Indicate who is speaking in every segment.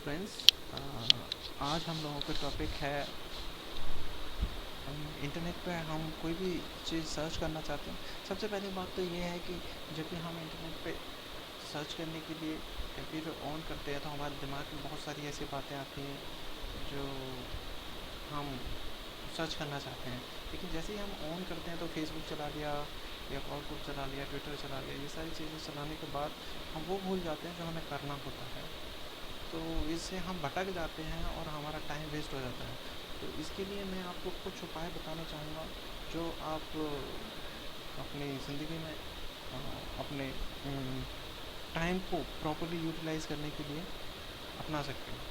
Speaker 1: Friends, आज हम लोगों का टॉपिक है इंटरनेट पे हम कोई भी चीज़ सर्च करना चाहते हैं। सबसे पहली बात तो ये है कि जब भी हम इंटरनेट पे सर्च करने के लिए कंप्यूटर ऑन करते हैं तो हमारे दिमाग में बहुत सारी ऐसी बातें आती हैं जो हम सर्च करना चाहते हैं। लेकिन जैसे ही हम ऑन करते हैं तो फेसबुक चला लिया या ऑलकुट चला लिया, ट्विटर चला लिया, ये सारी चीज़ें चलाने के बाद हम वो भूल जाते हैं जो हमें करना होता है। तो इससे हम भटक जाते हैं और हमारा टाइम वेस्ट हो जाता है। तो इसके लिए मैं आपको कुछ उपाय बताना चाहूँगा जो आप अपनी ज़िंदगी में अपने टाइम को प्रॉपर्ली यूटिलाइज़ करने के लिए अपना सकते हैं।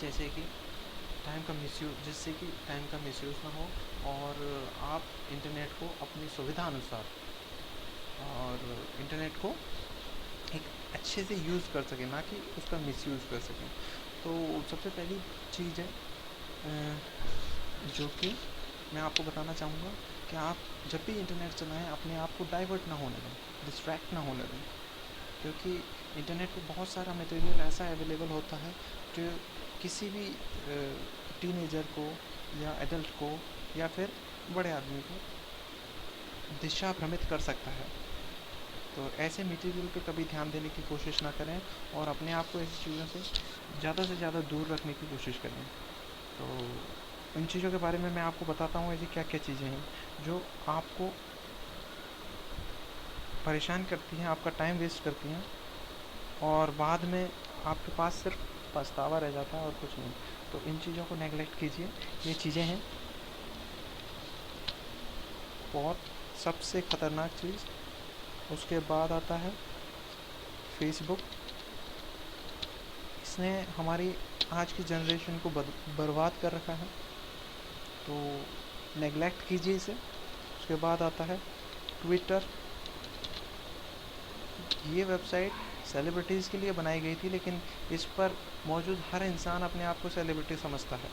Speaker 1: जैसे कि जिससे कि टाइम का मिसयूज़ ना हो और आप इंटरनेट को अपनी सुविधा अनुसार और इंटरनेट को एक अच्छे से यूज़ कर सकें, ना कि उसका मिसयूज़ कर सकें। तो सबसे पहली चीज़ है जो कि मैं आपको बताना चाहूँगा कि आप जब भी इंटरनेट चलाएं अपने आप को डाइवर्ट ना होने दें, डिस्ट्रैक्ट ना होने दें, क्योंकि इंटरनेट पे बहुत सारा मटेरियल ऐसा अवेलेबल होता है जो किसी भी टीनेजर को या एडल्ट को या फिर बड़े आदमी को दिशा भ्रमित कर सकता है। तो ऐसे मटेरियल पे कभी ध्यान देने की कोशिश ना करें और अपने आप को ऐसी चीज़ों से ज़्यादा दूर रखने की कोशिश करें। तो इन चीज़ों के बारे में मैं आपको बताता हूँ ऐसी क्या क्या चीज़ें हैं जो आपको परेशान करती हैं, आपका टाइम वेस्ट करती हैं और बाद में आपके पास सिर्फ पछतावा रह जाता है और कुछ नहीं। तो इन चीज़ों को नेगलेक्ट कीजिए। ये चीज़ें हैं बहुत सबसे ख़तरनाक चीज़। उसके बाद आता है फेसबुक। इसने हमारी आज की जनरेशन को बर्बाद कर रखा है, तो नेगलेक्ट कीजिए इसे। उसके बाद आता है ट्विटर। ये वेबसाइट सेलिब्रिटीज़ के लिए बनाई गई थी, लेकिन इस पर मौजूद हर इंसान अपने आप को सेलिब्रिटी समझता है।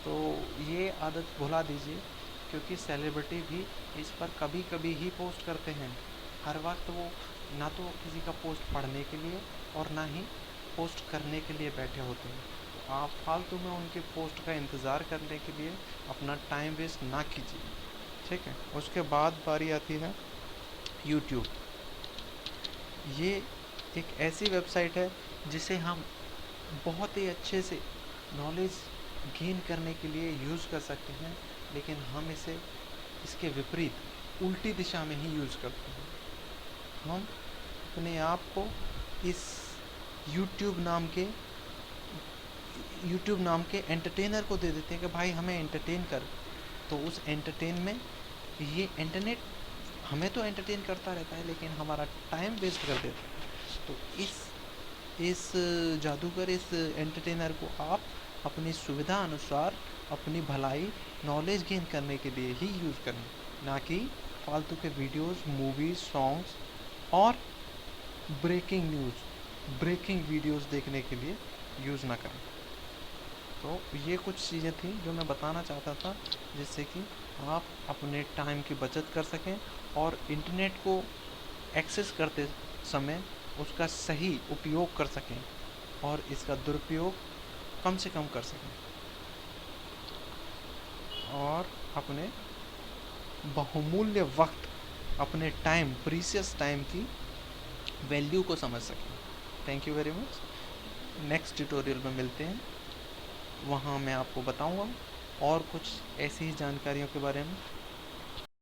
Speaker 1: तो ये आदत भुला दीजिए, क्योंकि सेलिब्रिटी भी इस पर कभी कभी ही पोस्ट करते हैं। हर वक्त वो ना तो किसी का पोस्ट पढ़ने के लिए और ना ही पोस्ट करने के लिए बैठे होते हैं। तो आप फालतू में उनके पोस्ट का इंतज़ार करने के लिए अपना टाइम वेस्ट ना कीजिए, ठीक है। उसके बाद बारी आती है यूट्यूब। ये एक ऐसी वेबसाइट है जिसे हम बहुत ही अच्छे से नॉलेज गेन करने के लिए यूज़ कर सकते हैं, लेकिन हम इसे इसके विपरीत उल्टी दिशा में ही यूज़ करते हैं। हम अपने आप को इस यूट्यूब नाम के एंटरटेनर को दे देते हैं कि भाई हमें एंटरटेन कर। तो उस एंटरटेन में ये इंटरनेट हमें तो एंटरटेन करता रहता है, लेकिन हमारा टाइम वेस्ट कर देता है। तो इस जादूगर, इस एंटरटेनर को आप अपनी सुविधा अनुसार अपनी भलाई, नॉलेज गेन करने के लिए ही यूज़ करें, ना कि फालतू के वीडियोस, मूवीज़, सॉन्ग्स और ब्रेकिंग न्यूज़, ब्रेकिंग वीडियोस देखने के लिए यूज़ ना करें। तो ये कुछ चीज़ें थी जो मैं बताना चाहता था, जिससे कि आप अपने टाइम की बचत कर सकें और इंटरनेट को एक्सेस करते समय उसका सही उपयोग कर सकें और इसका दुरुपयोग कम से कम कर सकें और अपने बहुमूल्य वक्त, अपने टाइम, प्रीशियस टाइम की वैल्यू को समझ सकें। Thank you very much. Next tutorial में मिलते हैं, वहाँ मैं आपको बताऊँगा और कुछ ऐसी ही जानकारियों के बारे में